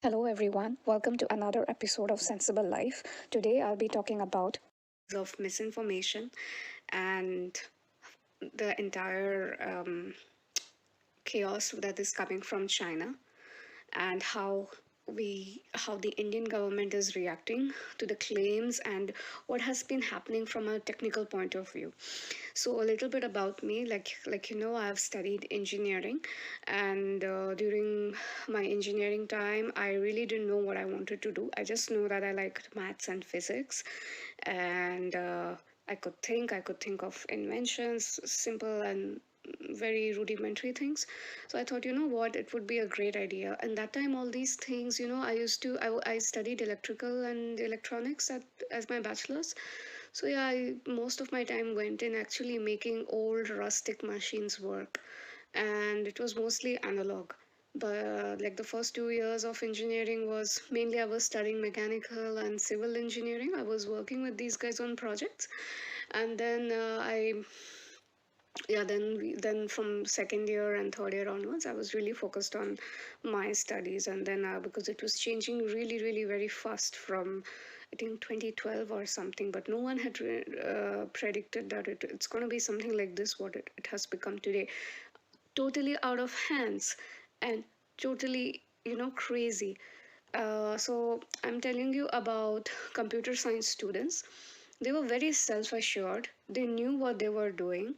Hello, everyone. Welcome to another episode of Sensible Life. Today, I'll be talking about of misinformation and the entire chaos that is coming from China, and how the Indian government is reacting to the claims and what has been happening from a technical point of view. So a little bit about me, I've studied engineering, and during my engineering time, I really didn't know what I wanted to do. I just know that I liked maths and physics, and I could think of inventions, simple and very rudimentary things. So I thought, you know what, it would be a great idea. And that time, all these things, I studied electrical and electronics as my bachelor's. So yeah, most of my time went in actually making old rustic machines work, and it was mostly analog. But like the first 2 years of engineering was mainly I was studying mechanical and civil engineering. I was working with these guys on projects, and then then from second year and third year onwards, I was really focused on my studies. And then because it was changing really very fast from I think 2012 or something, but no one had predicted that it's going to be something like this, what it has become today. Totally out of hands and totally, crazy. So I'm telling you about computer science students. They were very self assured, they knew what they were doing,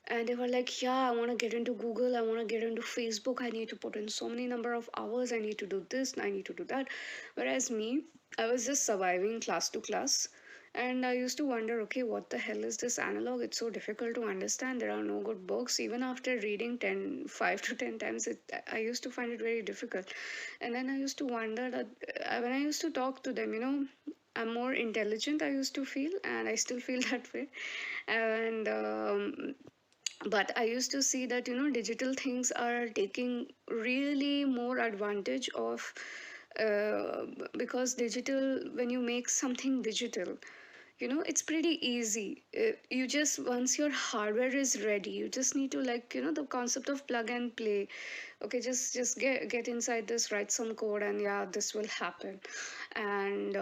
and they were like, yeah, I want to get into Google, I want to get into Facebook, I need to put in so many number of hours, I need to do this, I need to do that. Whereas me, I was just surviving class to class, and I used to wonder, okay, what the hell is this analog? It's so difficult to understand. There are no good books. Even after reading 5 to 10 times, I used to find it very difficult. And then I used to wonder that when I used to talk to them, I'm more intelligent, I used to feel, and I still feel that way. And but I used to see that digital things are taking really more advantage of, uh, because digital, when you make something digital, it's pretty easy. You just, once your hardware is ready, you just need to, like, the concept of plug and play. Okay, just get inside this, write some code, and yeah, this will happen. And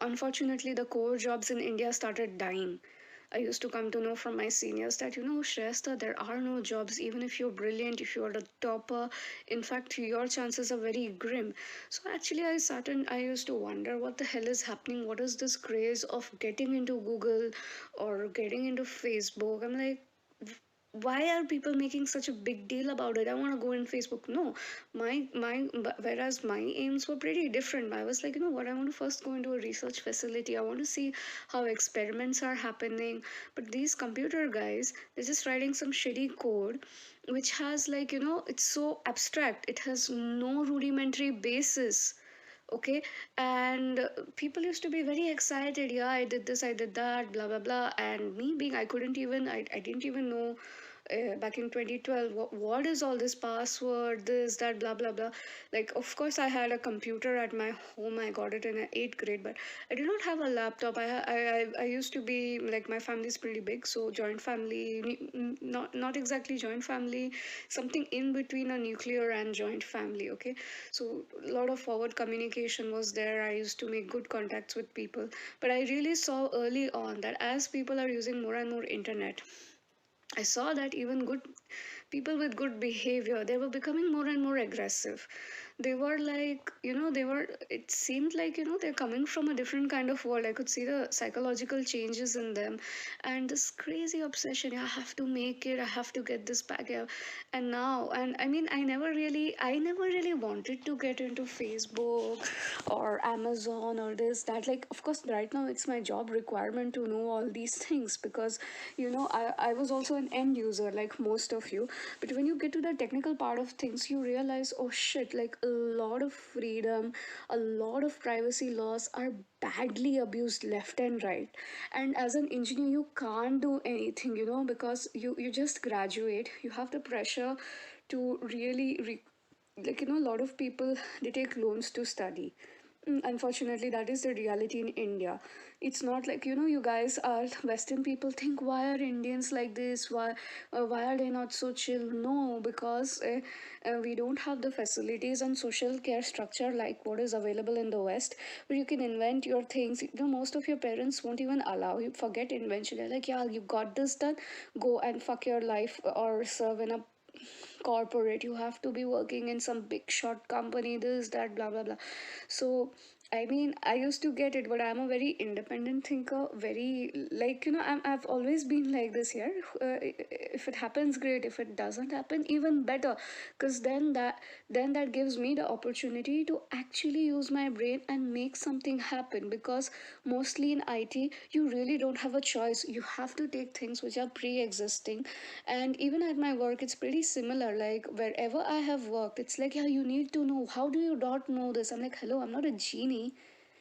unfortunately, the core jobs in India started dying. I used to come to know from my seniors that, Shrestha, there are no jobs. Even if you're brilliant, if you're the topper, in fact, your chances are very grim. So actually, I used to wonder what the hell is happening. What is this craze of getting into Google or getting into Facebook? I'm like, why are people making such a big deal about it? I want to go in Facebook. No, whereas my aims were pretty different. I was like, you know what, I want to first go into a research facility, I want to see how experiments are happening. But these computer guys, they're just writing some shitty code which has, like, it's so abstract, it has no rudimentary basis. Okay. And people used to be very excited, yeah, I did this, I did that, blah blah blah. And me being, I didn't even know back in 2012 what is all this password, this, that, blah blah blah. Like, of course, I had a computer at my home, I got it in eighth grade, but I did not have a laptop. I used to be, like, my family is pretty big, so joint family, not exactly joint family, something in between a nuclear and joint family. Okay. So a lot of forward communication was there, I used to make good contacts with people. But I really saw early on that as people are using more and more internet, I saw that even good people with good behavior, they were becoming more and more aggressive. They were like, it seemed like, they're coming from a different kind of world. I could see the psychological changes in them, and this crazy obsession, "Yeah, I have to make it, I have to get this back." Yeah. And now, and I mean, I never really wanted to get into Facebook or Amazon or this, that. Like, of course, right now it's my job requirement to know all these things, because I was also an end user like most of you. But when you get to the technical part of things, you realize, oh shit, like, a lot of freedom, a lot of privacy laws are badly abused left and right. And as an engineer, you can't do anything, because you just graduate, you have the pressure to really like, a lot of people, they take loans to study. Unfortunately, that is the reality in India. It's not like, you guys are Western people think, why are Indians like this? Why are they not so chill? No, because we don't have the facilities and social care structure like what is available in the West, where you can invent your things. Most of your parents won't even allow you. Forget invention. They're like, yeah, you got this done. Go and fuck your life or serve in a corporate. You have to be working in some big shot company, this that blah blah blah. So I mean, I used to get it, but I'm a very independent thinker, very like, I've always been like this here. If it happens, great. If it doesn't happen, even better, because then that gives me the opportunity to actually use my brain and make something happen. Because mostly in IT, you really don't have a choice. You have to take things which are pre-existing. And even at my work, it's pretty similar. Like wherever I have worked, it's like, yeah, you need to know. How do you not know this? I'm like, hello, I'm not a genie.